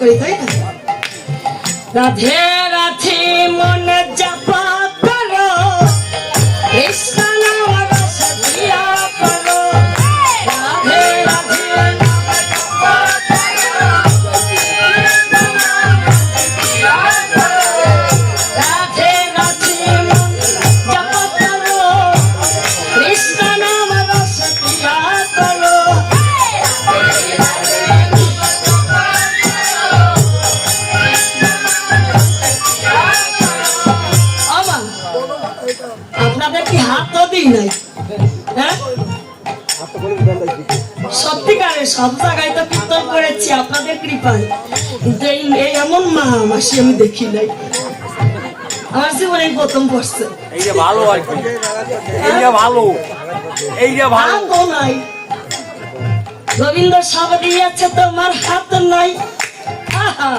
করি, তাই না? রাধে রাধে মন জপা করো, কৃষ্ণ নাম রস দিয়া করো। রাধে রাধে নাম জপা করো, রাধে রাধে মন জপা করো, কৃষ্ণ নাম রস দিয়া করো। আপনাদের কি হাতও দিই নাই? হ্যাঁ, সত্যিকারে সব জায়গায় তো কীর্তন করেছি আপনাদের কৃপায়, কিন্তু এই এমন মা মাসি আমি দেখি নাই। আমার জীবনে প্রথম পড়ছে। এই যে ভালো আর কি, এই যে ভালো, এই যে ভালো হাতও নাই। রবীন্দ্র সব দিয়েছে তোমার হাত নাই। আহা